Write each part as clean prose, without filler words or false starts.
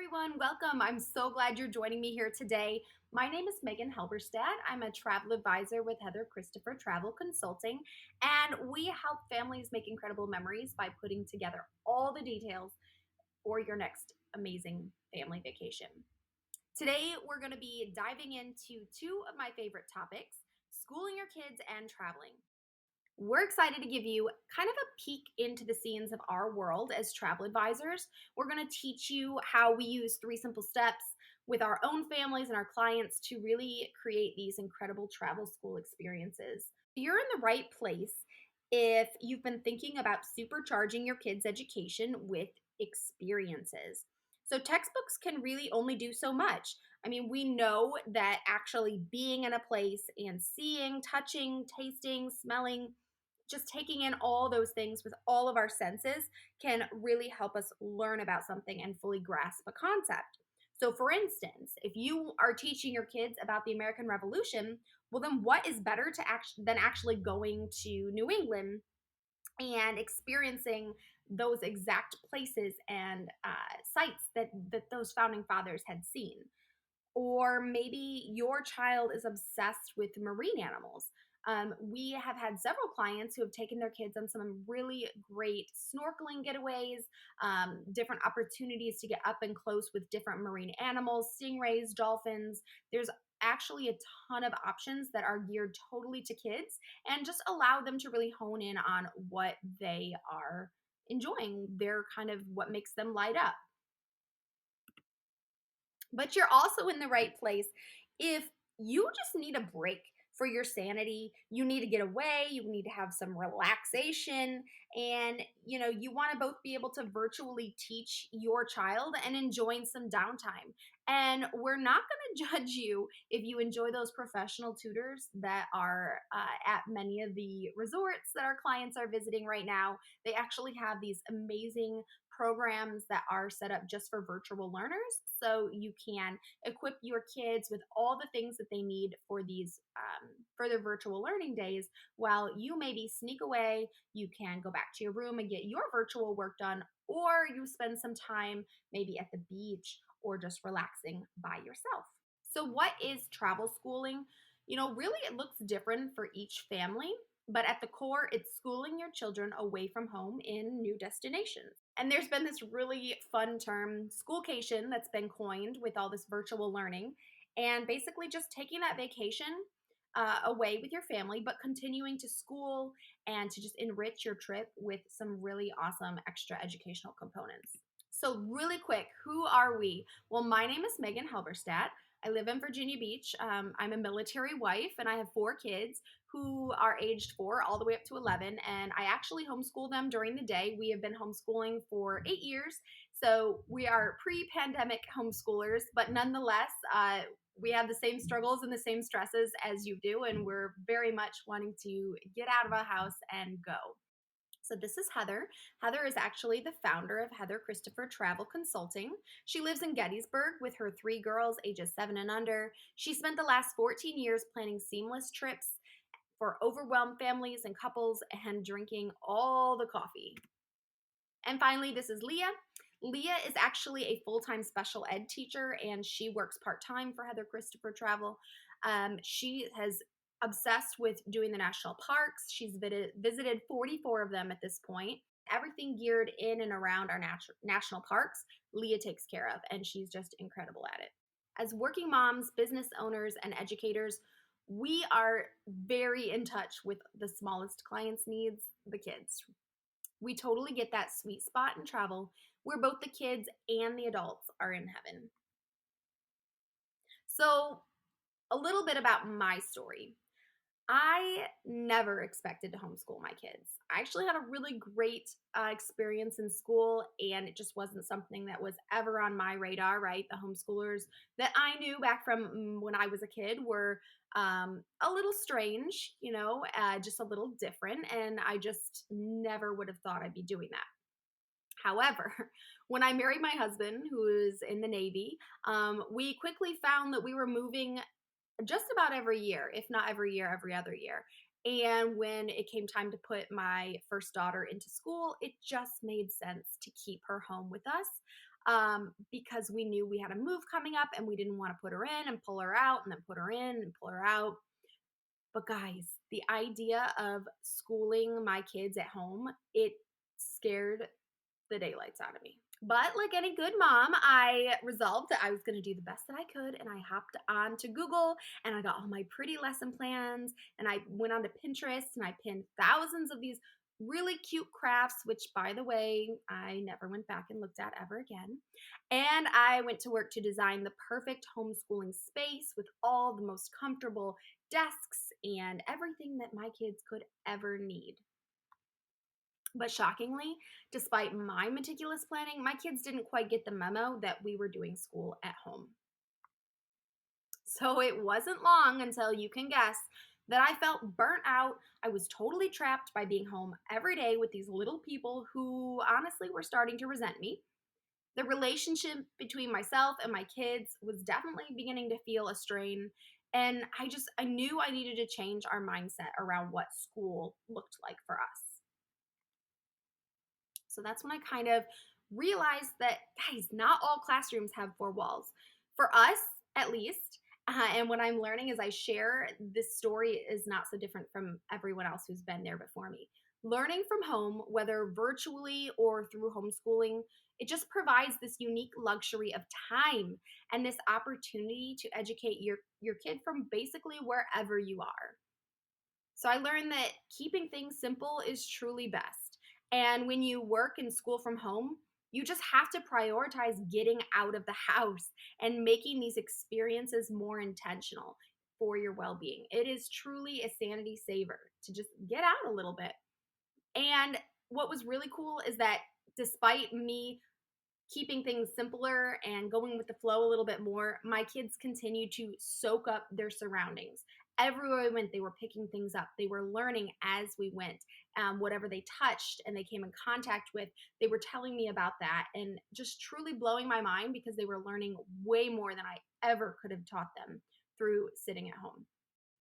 Everyone, welcome. I'm so glad you're joining me here today. My name is Megan Helberstadt. I'm a travel advisor with Heather Christopher Travel Consulting, and we help families make incredible memories by putting together all the details for your next amazing family vacation. Today, we're going to be diving into two of my favorite topics: schooling your kids and traveling. We're excited to give you kind of a peek into the scenes of our world as travel advisors. We're going to teach you how we use three simple steps with our own families and our clients to really create these incredible travel school experiences. You're in the right place if you've been thinking about supercharging your kids' education with experiences. So, textbooks can really only do so much. I mean, we know that actually being in a place and seeing, touching, tasting, smelling, just taking in all those things with all of our senses can really help us learn about something and fully grasp a concept. So, for instance, if you are teaching your kids about the American Revolution, well, then what is better than actually going to New England and experiencing those exact places and sites that those founding fathers had seen? Or maybe your child is obsessed with marine animals. We have had several clients who have taken their kids on some really great snorkeling getaways, different opportunities to get up and close with different marine animals, stingrays, dolphins. There's actually a ton of options that are geared totally to kids and just allow them to really hone in on what they are enjoying. They're kind of what makes them light up. But you're also in the right place if you just need a break for your sanity. You need to get away, you need to have some relaxation, and you want to both be able to virtually teach your child and enjoying some downtime. And we're not going to judge you if you enjoy those professional tutors that are at many of the resorts that our clients are visiting right now. They actually have these amazing programs that are set up just for virtual learners, so you can equip your kids with all the things that they need for these for their virtual learning days, while you maybe sneak away. You can go back to your room and get your virtual work done, or you spend some time maybe at the beach or just relaxing by yourself. So, what is travel schooling? Really, it looks different for each family, but at the core, it's schooling your children away from home in new destinations. And there's been this really fun term, schoolcation, that's been coined with all this virtual learning, and basically just taking that vacation away with your family, but continuing to school and to just enrich your trip with some really awesome extra educational components. So, really quick, who are we? Well, my name is Megan Halberstadt. I live in Virginia Beach. I'm a military wife, and I have four kids who are aged 4 all the way up to 11. And I actually homeschool them during the day. We have been homeschooling for 8 years. So we are pre pandemic homeschoolers, but nonetheless, we have the same struggles and the same stresses as you do. And we're very much wanting to get out of a house and go. So, this is Heather. Heather is actually the founder of Heather Christopher Travel Consulting. She lives in Gettysburg with her three girls, ages 7 and under. She spent the last 14 years planning seamless trips for overwhelmed families and couples and drinking all the coffee. And finally, this is Leah. Leah is actually a full-time special ed teacher, and she works part-time for Heather Christopher Travel. She has obsessed with doing the national parks. She's visited 44 of them at this point. Everything geared in and around our national parks, Leah takes care of, and she's just incredible at it. As working moms, business owners, and educators, we are very in touch with the smallest clients' needs, the kids. We totally get that sweet spot in travel where both the kids and the adults are in heaven. So, a little bit about my story. I never expected to homeschool my kids. I actually had a really great experience in school, and it just wasn't something that was ever on my radar, right? The homeschoolers that I knew back from when I was a kid were a little strange, just a little different, and I just never would have thought I'd be doing that. However, when I married my husband, who is in the Navy, we quickly found that we were moving just about every year, if not every year, every other year. And when it came time to put my first daughter into school, it just made sense to keep her home with us. because we knew we had a move coming up and we didn't want to put her in and pull her out and then put her in and pull her out. But guys, the idea of schooling my kids at home, it scared the daylights out of me. But like any good mom, I resolved that I was going to do the best that I could. And I hopped on to Google and I got all my pretty lesson plans. And I went on to Pinterest and I pinned thousands of these really cute crafts, which by the way, I never went back and looked at ever again. And I went to work to design the perfect homeschooling space with all the most comfortable desks and everything that my kids could ever need. But shockingly, despite my meticulous planning, my kids didn't quite get the memo that we were doing school at home. So it wasn't long until you can guess that I felt burnt out. I was totally trapped by being home every day with these little people who honestly were starting to resent me. The relationship between myself and my kids was definitely beginning to feel a strain. And I knew I needed to change our mindset around what school looked like for us. So that's when I kind of realized that, guys, not all classrooms have four walls. For us, at least, and what I'm learning as I share, this story is not so different from everyone else who's been there before me. Learning from home, whether virtually or through homeschooling, it just provides this unique luxury of time and this opportunity to educate your kid from basically wherever you are. So I learned that keeping things simple is truly best. And when you work and school from home, you just have to prioritize getting out of the house and making these experiences more intentional for your well being. It is truly a sanity saver to just get out a little bit. And what was really cool is that despite me keeping things simpler and going with the flow a little bit more, my kids continue to soak up their surroundings. Everywhere we went, they were picking things up. They were learning as we went. Whatever they touched and they came in contact with, they were telling me about that and just truly blowing my mind because they were learning way more than I ever could have taught them through sitting at home.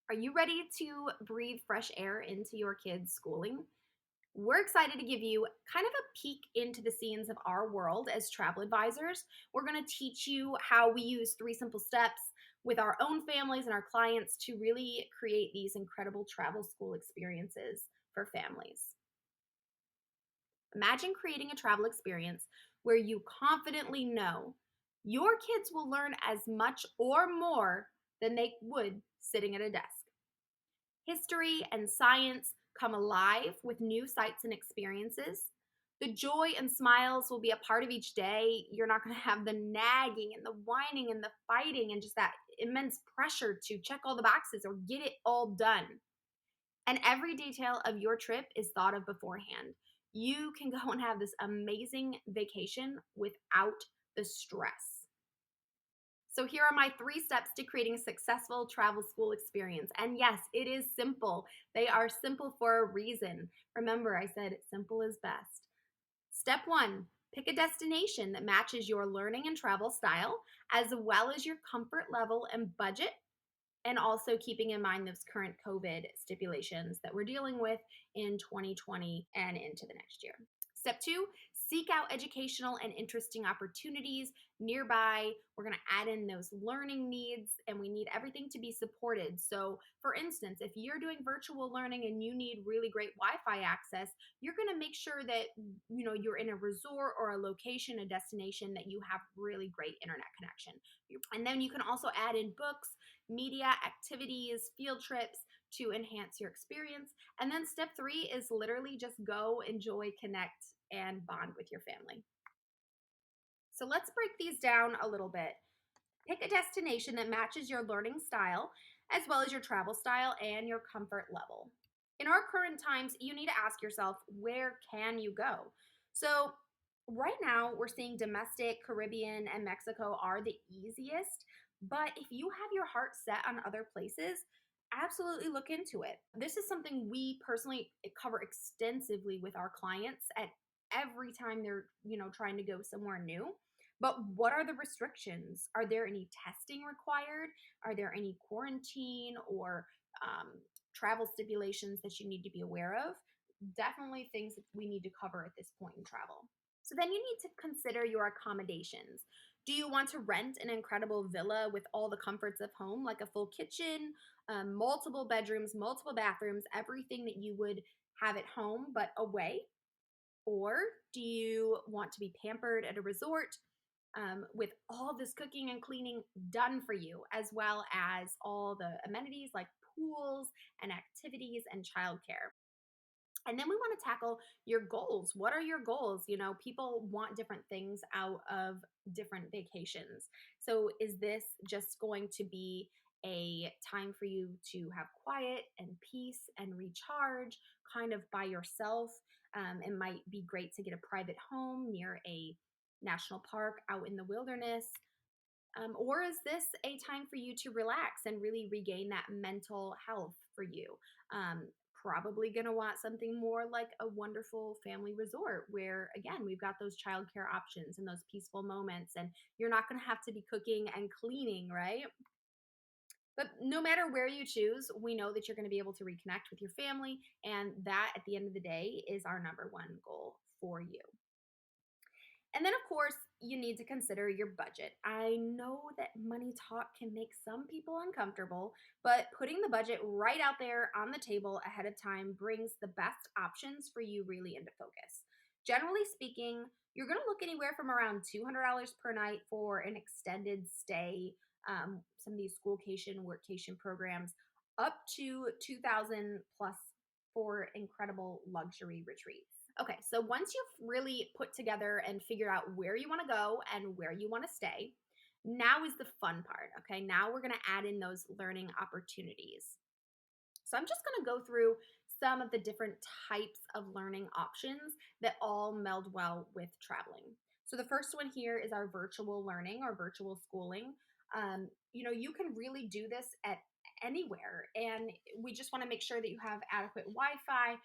Are you ready to breathe fresh air into your kids' schooling? We're excited to give you kind of a peek into the scenes of our world as travel advisors. We're going to teach you how we use 3 simple steps with our own families and our clients to really create these incredible travel school experiences for families. Imagine creating a travel experience where you confidently know your kids will learn as much or more than they would sitting at a desk. History and science come alive with new sights and experiences. The joy and smiles will be a part of each day. You're not going to have the nagging and the whining and the fighting and just that immense pressure to check all the boxes or get it all done. And every detail of your trip is thought of beforehand. You can go and have this amazing vacation without the stress. So here are my 3 steps to creating a successful travel school experience. And yes, it is simple. They are simple for a reason. Remember, I said simple is best. Step 1, pick a destination that matches your learning and travel style, as well as your comfort level and budget, and also keeping in mind those current COVID stipulations that we're dealing with in 2020 and into the next year. Step 2, seek out educational and interesting opportunities nearby. We're going to add in those learning needs and we need everything to be supported. So, for instance, if you're doing virtual learning and you need really great Wi-Fi access, you're going to make sure that you're in a resort or a location, a destination that you have really great internet connection. And then you can also add in books, media, activities, field trips to enhance your experience. And then step 3 is literally just go, enjoy, connect, and bond with your family. So let's break these down a little bit. Pick a destination that matches your learning style, as well as your travel style and your comfort level. In our current times, you need to ask yourself, where can you go? So right now, we're seeing domestic, Caribbean, and Mexico are the easiest. But if you have your heart set on other places, absolutely look into it. This is something we personally cover extensively with our clients at every time they're, trying to go somewhere new. But what are the restrictions? Are there any testing required? Are there any quarantine or travel stipulations that you need to be aware of? Definitely things that we need to cover at this point in travel. So then you need to consider your accommodations. Do you want to rent an incredible villa with all the comforts of home, like a full kitchen, multiple bedrooms, multiple bathrooms, everything that you would have at home but away? Or do you want to be pampered at a resort with all this cooking and cleaning done for you, as well as all the amenities like pools and activities and childcare? And then we want to tackle your goals. What are your goals? You know, people want different things out of different vacations. So, is this just going to be a time for you to have quiet and peace and recharge kind of by yourself? It might be great to get a private home near a national park out in the wilderness. Or is this a time for you to relax and really regain that mental health for you? Probably going to want something more like a wonderful family resort where, again, we've got those childcare options and those peaceful moments, and you're not going to have to be cooking and cleaning, right? But no matter where you choose, we know that you're going to be able to reconnect with your family, and that at the end of the day is our number one goal for you. And then, of course, you need to consider your budget. I know that money talk can make some people uncomfortable, but putting the budget right out there on the table ahead of time brings the best options for you really into focus. Generally speaking, you're going to look anywhere from around $200 per night for an extended stay, some of these schoolcation, workcation programs, up to 2000 plus for incredible luxury retreats. Okay, so once you've really put together and figured out where you want to go and where you want to stay, now is the fun part. Okay, now we're going to add in those learning opportunities. So I'm just going to go through some of the different types of learning options that all meld well with traveling. So the first one here is our virtual learning or virtual schooling. You can really do this at anywhere, and we just want to make sure that you have adequate Wi-Fi.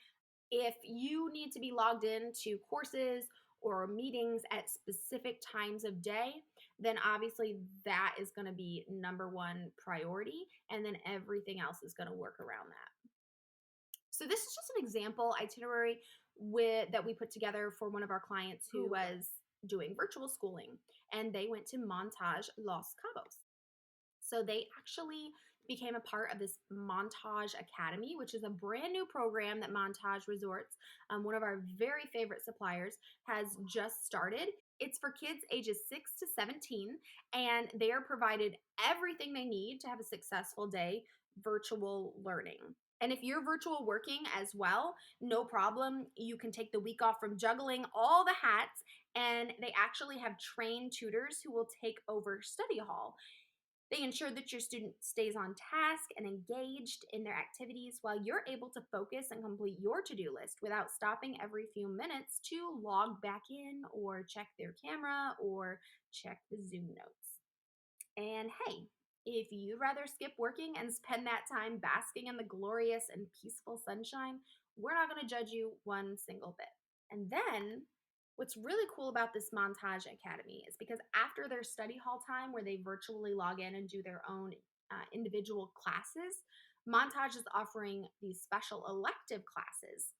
If you need to be logged in to courses or meetings at specific times of day, then obviously that is going to be number one priority, and then everything else is going to work around that. So this is just an example itinerary that we put together for one of our clients who was doing virtual schooling, and they went to Montage Los Cabos. So they actually became a part of this Montage Academy, which is a brand new program that Montage Resorts, one of our very favorite suppliers, has just started. It's for kids ages 6 to 17, and they are provided everything they need to have a successful day virtual learning. And if you're virtual working as well, no problem. You can take the week off from juggling all the hats, and they actually have trained tutors who will take over study hall. They ensure that your student stays on task and engaged in their activities while you're able to focus and complete your to-do list without stopping every few minutes to log back in or check their camera or check the Zoom notes. And hey, if you'd rather skip working and spend that time basking in the glorious and peaceful sunshine, we're not going to judge you one single bit. And then what's really cool about this Montage Academy is because after their study hall time, where they virtually log in and do their own individual classes, Montage is offering these special elective classes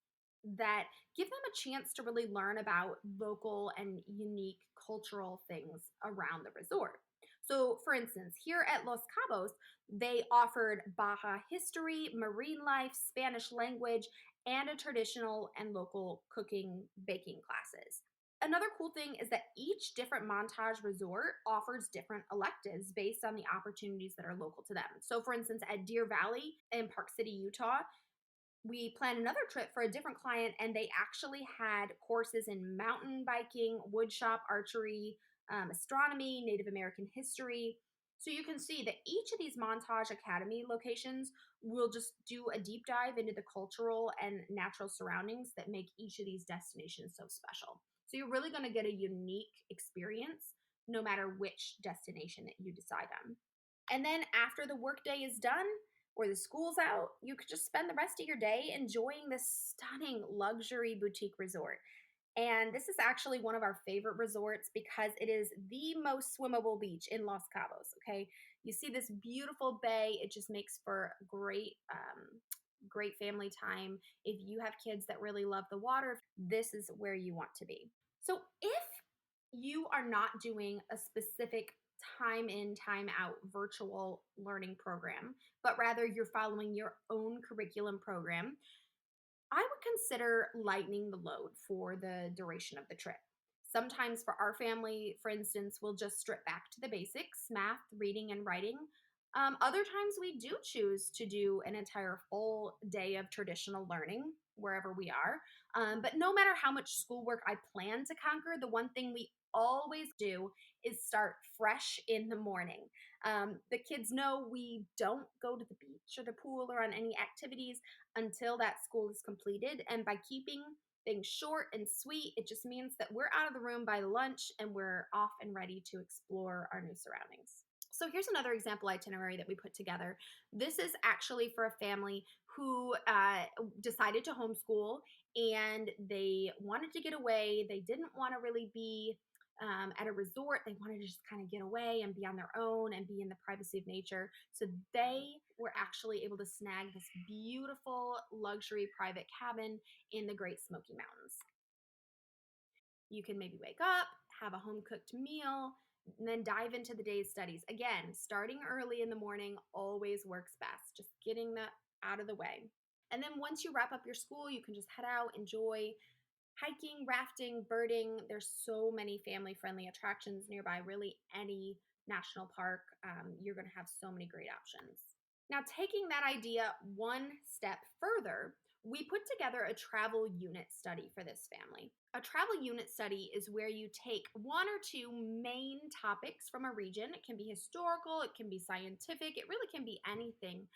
that give them a chance to really learn about local and unique cultural things around the resort. So, for instance, here at Los Cabos, they offered Baja history, marine life, Spanish language, and a traditional and local cooking, baking classes. Another cool thing is that each different Montage resort offers different electives based on the opportunities that are local to them. So, for instance, at Deer Valley in Park City, Utah, we planned another trip for a different client, and they actually had courses in mountain biking, woodshop, archery, astronomy, Native American history. So you can see that each of these Montage Academy locations will just do a deep dive into the cultural and natural surroundings that make each of these destinations so special. So you're really going to get a unique experience no matter which destination that you decide on. And then after the workday is done, or the school's out, you could just spend the rest of your day enjoying this stunning luxury boutique resort. And this is actually one of our favorite resorts because it is the most swimmable beach in Los Cabos. Okay, you see this beautiful bay. It just makes for great family time. If you have kids that really love the water, this is where you want to be. So if you are not doing a specific time in, time out virtual learning program, but rather you're following your own curriculum program, I would consider lightening the load for the duration of the trip. Sometimes for our family, for instance, we'll just strip back to the basics, math, reading, and writing. Other times we do choose to do an entire full day of traditional learning wherever we are. But no matter how much schoolwork I plan to conquer, the one thing we always do is start fresh in the morning. The kids know we don't go to the beach or the pool or on any activities until that school is completed. And by keeping things short and sweet, it just means that we're out of the room by lunch and we're off and ready to explore our new surroundings. So here's another example itinerary that we put together. This is actually for a family who decided to homeschool and they wanted to get away. They didn't want to really be at a resort. They wanted to just kind of get away and be on their own and be in the privacy of nature. So they were actually able to snag this beautiful luxury private cabin in the Great Smoky Mountains. You can maybe wake up, have a home cooked meal, and then dive into the day's studies. Again, starting early in the morning always works best, just getting that out of the way. And then once you wrap up your school, you can just head out, enjoy hiking, rafting, birding. There's so many family friendly attractions nearby, really, any national park. You're going to have so many great options. Now, taking that idea one step further, we put together a travel unit study for this family. A travel unit study is where you take one or two main topics from a region. It can be historical, it can be scientific, it really can be anything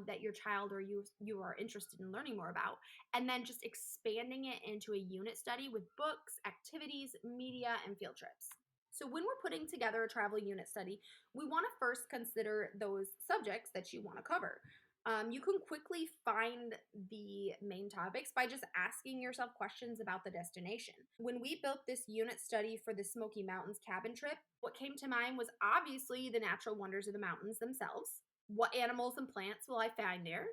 that your child or you are interested in learning more about, and then just expanding it into a unit study with books, activities, media, and field trips. So when we're putting together a travel unit study, we want to first consider those subjects that you want to cover. You can quickly find the main topics by just asking yourself questions about the destination. When we built this unit study for the Smoky Mountains cabin trip, what came to mind was obviously the natural wonders of the mountains themselves. What animals and plants will I find there?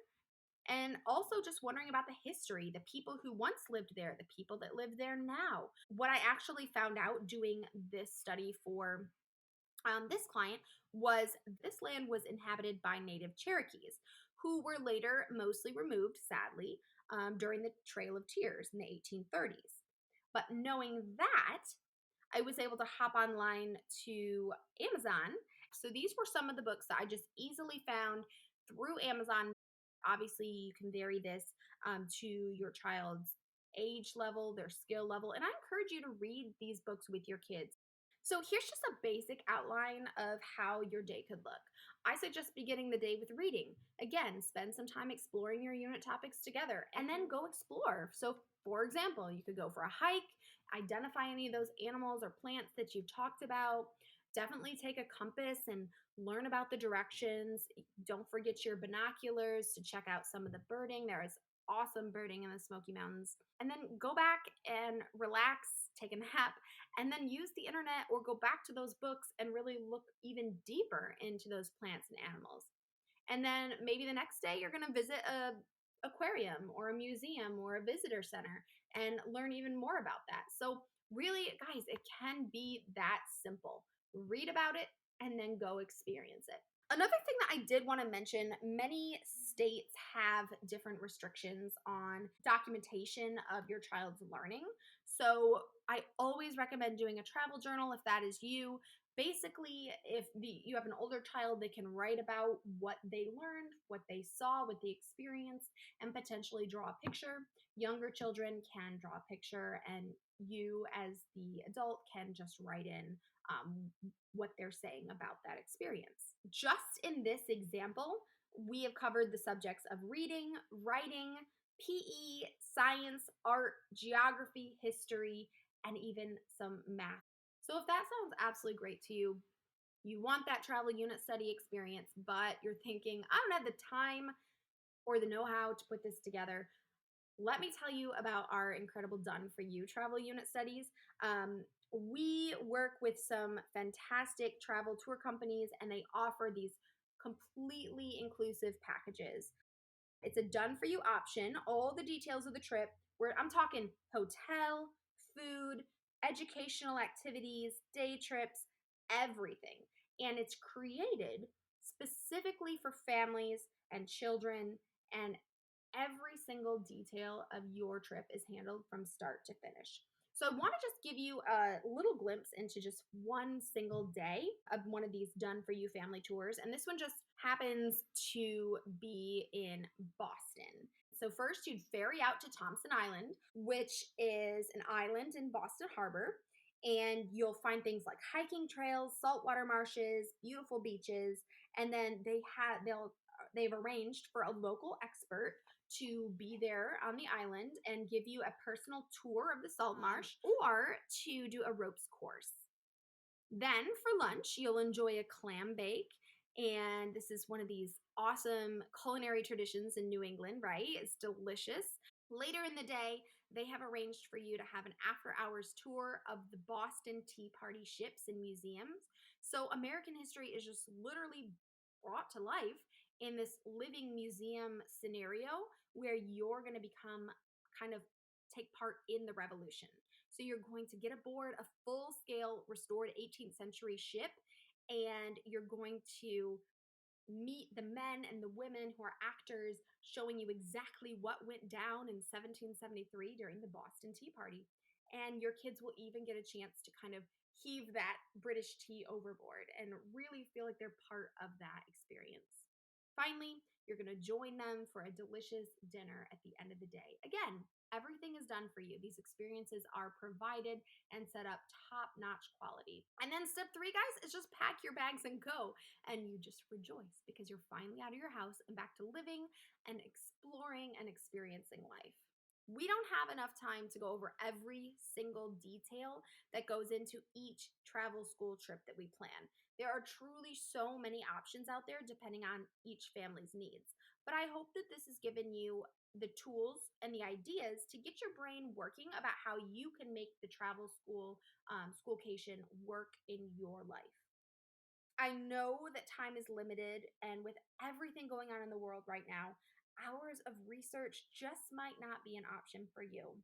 And also just wondering about the history, the people who once lived there, the people that live there now. What I actually found out doing this study for this client was this land was inhabited by native Cherokees who were later mostly removed, sadly, during the Trail of Tears in the 1830s. But knowing that, I was able to hop online to Amazon. So these were some of the books that I just easily found through Amazon. Obviously, you can vary this to your child's age level, their skill level, and I encourage you to read these books with your kids. So here's just a basic outline of how your day could look. I suggest beginning the day with reading. Again, spend some time exploring your unit topics together and then go explore. So, for example, you could go for a hike, identify any of those animals or plants that you've talked about. Definitely take a compass and learn about the directions. Don't forget your binoculars to check out some of the birding. There is awesome birding in the Smoky Mountains. And then go back and relax, take a nap, and then use the internet or go back to those books and really look even deeper into those plants and animals. And then maybe the next day you're going to visit a aquarium or a museum or a visitor center and learn even more about that. So really, guys, it can be that simple. Read about it and then go experience it. Another thing that I did want to mention, many states have different restrictions on documentation of your child's learning. So I always recommend doing a travel journal if that is you. Basically, if you have an older child, they can write about what they learned, what they saw, what they experienced, and potentially draw a picture. Younger children can draw a picture, and you, as the adult, can just write in what they're saying about that experience. Just in this example, we have covered the subjects of reading, writing, PE, science, art, geography, history, and even some math. So if that sounds absolutely great to you, you want that travel unit study experience, but you're thinking, I don't have the time or the know-how to put this together, let me tell you about our incredible Done For You travel unit studies. We work with some fantastic travel tour companies, and they offer these completely inclusive packages. It's a done for you option, all the details of the trip, where I'm talking hotel, food, educational activities, day trips, everything. And it's created specifically for families and children, and every single detail of your trip is handled from start to finish. So I want to just give you a little glimpse into just one single day of one of these done for you family tours. And this one just happens to be in Boston. So first you'd ferry out to Thompson Island, which is an island in Boston Harbor. And you'll find things like hiking trails, saltwater marshes, beautiful beaches, and then they've arranged for a local expert to be there on the island and give you a personal tour of the salt marsh or to do a ropes course. Then for lunch, you'll enjoy a clam bake. And this is one of these awesome culinary traditions in New England, right? It's delicious. Later in the day, they have arranged for you to have an after hours tour of the Boston Tea Party ships and museums. So American history is just literally brought to life in this living museum scenario where you're going to become kind of take part in the revolution. So you're going to get aboard a full scale restored 18th century ship, and you're going to meet the men and the women who are actors, showing you exactly what went down in 1773 during the Boston Tea Party. And your kids will even get a chance to kind of heave that British tea overboard and really feel like they're part of that experience. Finally, you're going to join them for a delicious dinner at the end of the day. Again, everything is done for you. These experiences are provided and set up top-notch quality. And then step 3, guys, is just pack your bags and go. And you just rejoice because you're finally out of your house and back to living and exploring and experiencing life. We don't have enough time to go over every single detail that goes into each travel school trip that we plan. There are truly so many options out there depending on each family's needs. But I hope that this has given you the tools and the ideas to get your brain working about how you can make the travel school schoolcation work in your life. I know that time is limited, and with everything going on in the world right now, hours of research just might not be an option for you.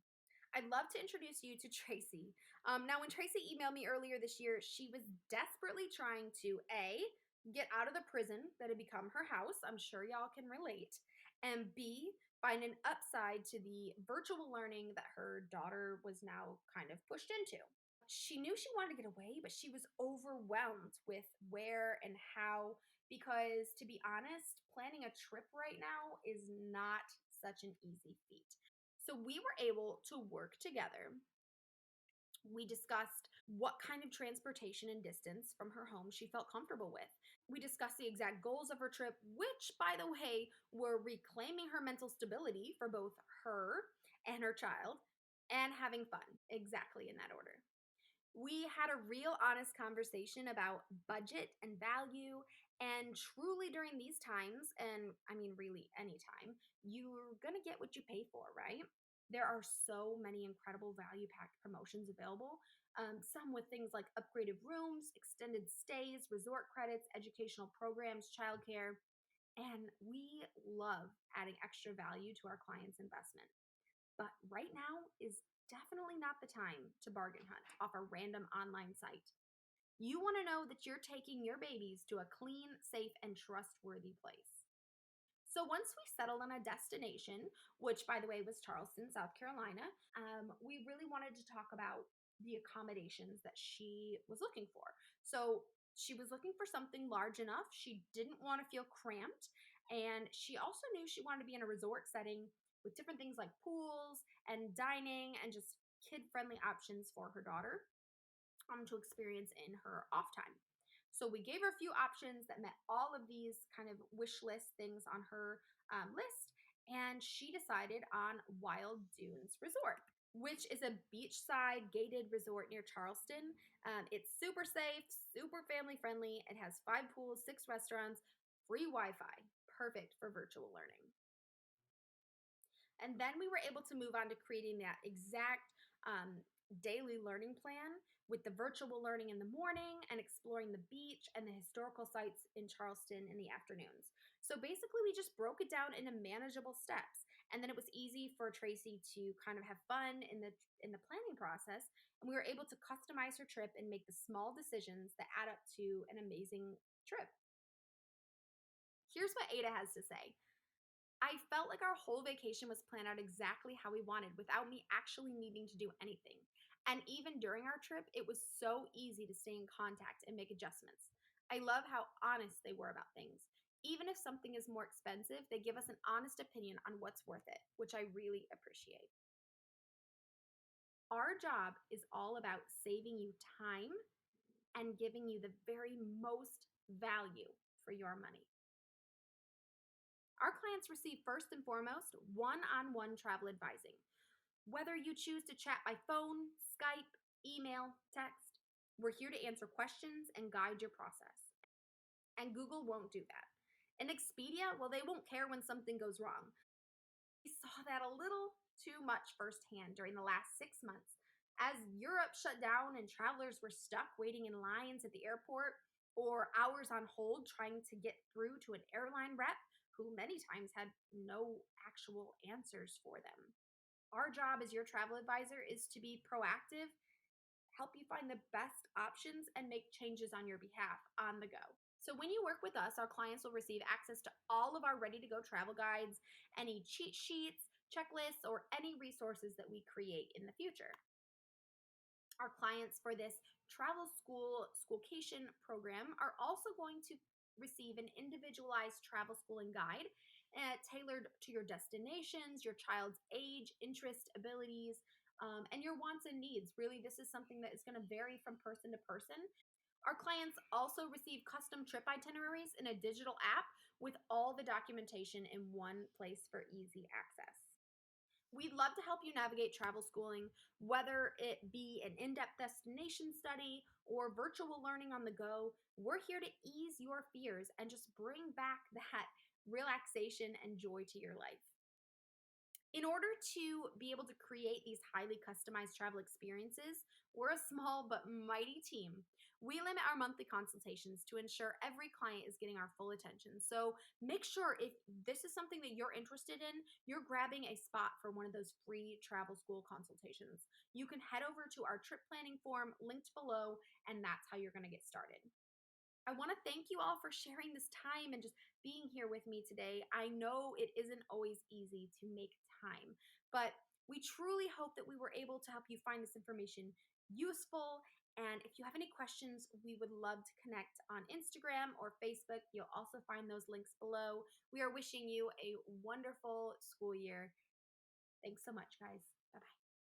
I'd love to introduce you to Tracy. Now, when Tracy emailed me earlier this year, she was desperately trying to A, get out of the prison that had become her house. I'm sure y'all can relate. And B, find an upside to the virtual learning that her daughter was now kind of pushed into. She knew she wanted to get away, but she was overwhelmed with where and how, because to be honest, planning a trip right now is not such an easy feat. So we were able to work together. We discussed what kind of transportation and distance from her home she felt comfortable with. We discussed the exact goals of her trip, which, by the way, were reclaiming her mental stability for both her and her child and having fun, exactly in that order. We had a real honest conversation about budget and value. And truly, during these times, and I mean, really anytime, you're going to get what you pay for, right? There are so many incredible value packed promotions available. Some with things like upgraded rooms, extended stays, resort credits, educational programs, childcare. And we love adding extra value to our clients' investment. But right now is definitely not the time to bargain hunt off a random online site. You want to know that you're taking your babies to a clean, safe, and trustworthy place. So once we settled on a destination, which by the way was Charleston, South Carolina, we really wanted to talk about the accommodations that she was looking for. So she was looking for something large enough. She didn't want to feel cramped. And she also knew she wanted to be in a resort setting with different things like pools and dining and just kid friendly options for her daughter to experience in her off time. So we gave her a few options that met all of these kind of wish list things on her list, and she decided on Wild Dunes Resort, which is a beachside gated resort near Charleston. It's super safe, super family friendly. It has 5 pools, 6 restaurants, free Wi-Fi, perfect for virtual learning. And then we were able to move on to creating that exact daily learning plan with the virtual learning in the morning and exploring the beach and the historical sites in Charleston in the afternoons. So basically, we just broke it down into manageable steps. And then it was easy for Tracy to kind of have fun in the planning process, and we were able to customize her trip and make the small decisions that add up to an amazing trip. Here's what Ada has to say. I felt like our whole vacation was planned out exactly how we wanted without me actually needing to do anything. And even during our trip, it was so easy to stay in contact and make adjustments. I love how honest they were about things. Even if something is more expensive, they give us an honest opinion on what's worth it, which I really appreciate. Our job is all about saving you time and giving you the very most value for your money. Our clients receive first and foremost one on one travel advising. Whether you choose to chat by phone, Skype, email, text, we're here to answer questions and guide your process. And Google won't do that. And Expedia, well, they won't care when something goes wrong. We saw that a little too much firsthand during the last 6 months. As Europe shut down and travelers were stuck waiting in lines at the airport or hours on hold trying to get through to an airline rep who many times had no actual answers for them. Our job as your travel advisor is to be proactive, help you find the best options, and make changes on your behalf on the go. So, when you work with us, our clients will receive access to all of our ready to go travel guides, any cheat sheets, checklists, or any resources that we create in the future. Our clients for this travel school schoolcation program are also going to receive an individualized travel schooling guide tailored to your destinations, your child's age, interest, abilities, and your wants and needs. Really, this is something that is going to vary from person to person. Our clients also receive custom trip itineraries in a digital app with all the documentation in one place for easy access. We'd love to help you navigate travel schooling, whether it be an in depth destination study or virtual learning on the go. We're here to ease your fears and just bring back that relaxation and joy to your life. In order to be able to create these highly customized travel experiences, we're a small but mighty team. We limit our monthly consultations to ensure every client is getting our full attention. So make sure if this is something that you're interested in, you're grabbing a spot for one of those free travel school consultations. You can head over to our trip planning form linked below, and that's how you're going to get started. I want to thank you all for sharing this time and just being here with me today. I know it isn't always easy to make time, but we truly hope that we were able to help you find this information useful. And if you have any questions, we would love to connect on Instagram or Facebook. You'll also find those links below. We are wishing you a wonderful school year. Thanks so much, guys.